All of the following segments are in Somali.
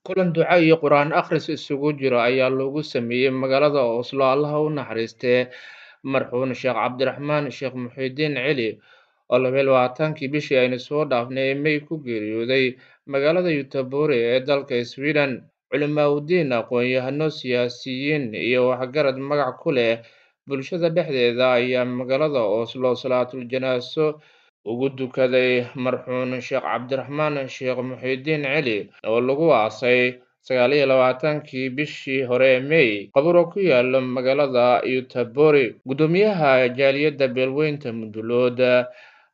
Kulan duco iyo Qur'aan akhris isugu jira ayaa lagu sameeyey magaalada Oslo. Allaha u naxariistee marxuun Sheekh Cabdiraxmaan Sheekh Muxiidiin Celi oo 22-kii bishii aynu soo dhaafnay ee May ku geeriyooday magaalada Göteborg ee dalka Sweden. Culimaawoodiin, aqoon-yahano, siyaasiyiin iyo waxgarad magac ku leh bulshada dhexdeeda ayaa magaalada Oslo salaatul janaaso ugu dukaday marxuun Sheekh Cabdiraxmaan Sheekh Muxiidiin Celi oo lagu aasay 29-kii bishii hore ee May qabro ku yaala magaalada Göteborg. Guddoomiyaha jaaliyadda beelweynta Mudullood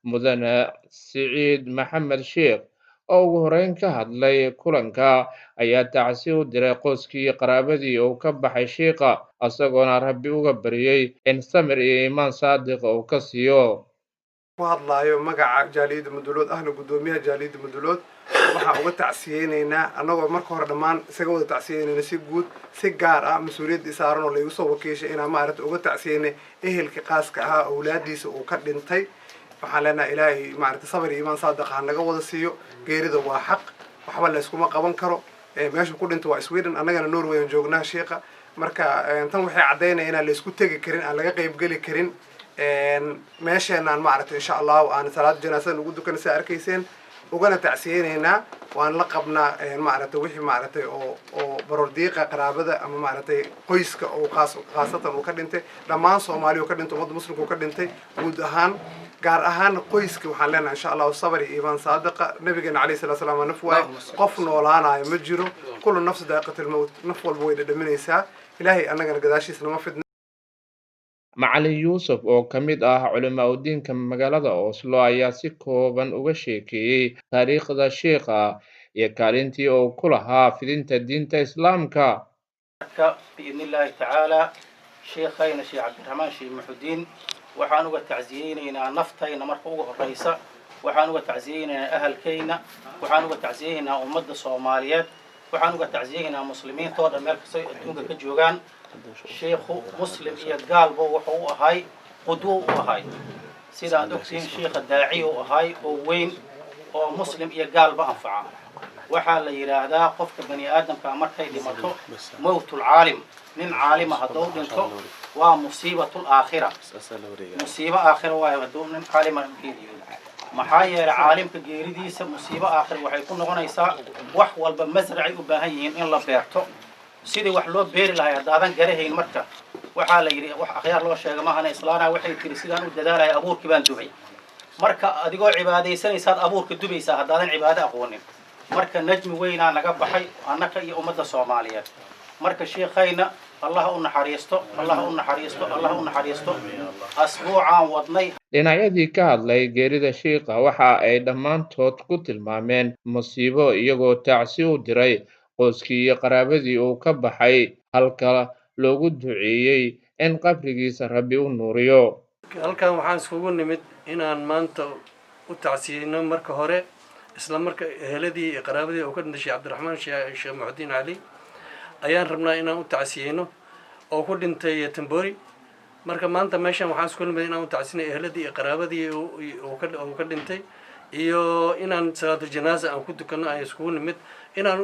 Mudane Siciid Maxamed Sheekh oo ugu horreyn ka hadlay kulanka ayaa tacsi u diray qoyskii iyo qaraabadii uu ka baxay sheekha, isagoona Rabbi uga baryay in samir iyo iimaan saadiq uu ka siiyo. ku hadlaayo magaca jaaliyadda Mudullood ahna guddoomiyaha jaaliyadda Mudullood waxaan uga tacsiyeynaynaa annagoo marka hore dhammaan isaga wada tacsiyeynayna si guud si gaar ah mas-uuliyadda saaran oo la igu soo wakiishay inaan maaragtay uga tacsiyeynay ehelka qaaska ahaa awlaadiisa uu ka dhintay. waxaan leenahay ilaahay maaragtay sabir iyo iimaan saadiq ha naga wada siiyo. geerida waa xaq, waxba la iskuma qaban karo. meesha ku dhinta waa Sweden, annagana Norway aan joognaa sheekha. marka tan waxay caddaynaya inaan la isku tegi karin, aan laga qayb geli karin meesheenaan maaragtay insha Allah aan salaad janaasada ugu dukanaysa arkayseen ugana tacsiyeynaynaa. waan la qabnaa maaragtay wixii maaragtay oo barordiiqa qaraabada ama maaragtay qoyska oo khaasatan uu ka dhintay, dhammaan Soomaaliya oo ka dhintay, ummadda muslimka oo ka dhintay guud ahaan gaar ahaan qoyska. waxaan leenahay insha Allah sabir iyo iimaan saadiqa. nabigeena calayhi salaatu wasalaam naf waay qof noolaanayo ma jiro, kullu nafs daaqitul mawt, naf walba way dhadhaminaysaa. ilaahay annagana gadaashiisna ma fidna. Macallin Yuusuf oo ka mid ah culimaawoodiinka magaalada Oslo ayaa si kooban uga sheekeeyey taariikhda sheekha iyo kaalintii uu ku lahaa fidinta diinta Islaamka. بإذن الله تعالى شيخنا شيخ عبد الرحمن شيخ محدين waxaan uga tacsiyeynaa naftayna marka ugu horeysa, waxaan uga tacsiyeynaa ahalkayna, waxaan uga tacsiyeynaa ummadda Soomaaliyeed, waxaan uga tacsiyeynaa muslimiinta oo dhan meel kasta adduunka ka joogaan. sheekhu muslim iyo gaalba wuxuu u ahay qudwo u ahay, sida aad ogtihiin sheekha daaci u ahay oo weyn oo muslim iyo gaalba anfaca. waxaa la yiraahdaa qofka bani aadamka markay dhimato mawtul caalim, nin caalima hadduu dhinto waa musiibatul aakhira, musiibo aakhira waayo hadduu nin caalima geeriyo. maxaa yeelay caalimka geeridiisa musiibo aakhira waxay ku noqonaysaa wax walba masracay u baahan yihiin in la beerto. sidii wax loo beeri lahay haddaadan garahayn marka waxaa la yidhi wax akhyaar loo sheega maahana islaana waxay tiri sidaan u dadaalaya abuurkii baan dubay. marka adigoo cibaadaysanaysaad abuurka dubaysaa haddaadan cibaado aqoonin. marka najmi weynaa naga baxay annaka iyo ummadda Soomaaliyeed. marka sheekhayna Allah u naxariisto, Allah u naxariisto, Allah u naxariisto. asbuucaan wadnay. Dhinacyadii ka hadlay geerida sheekha waxa ay dhammaantood ku tilmaameen musiibo, iyagoo tacsi u diray qoyskii iyo qaraabadii uu ka baxay, halka loogu duceeyey in qabrigiisa Rabbi u nuuriyo. halkan waxaan isugu nimid inaan maanta u tacsiyeyno marka hore isla marka eheladii iyo qaraabadii uu ka dhintay Sheekh Cabdiraxmaan Sheekh Muxiidiin Celi ayaan rabnaa inaan u tacsiyeyno oo ku dhintay Göteborg. marka maanta meeshan waxaan isugu nimid inaan u tacsiyeyno eheladii iyo qaraabadii uu ka dhintay iyo inaan salaatu janaasa aan ku dukano ay isugu nimid inaan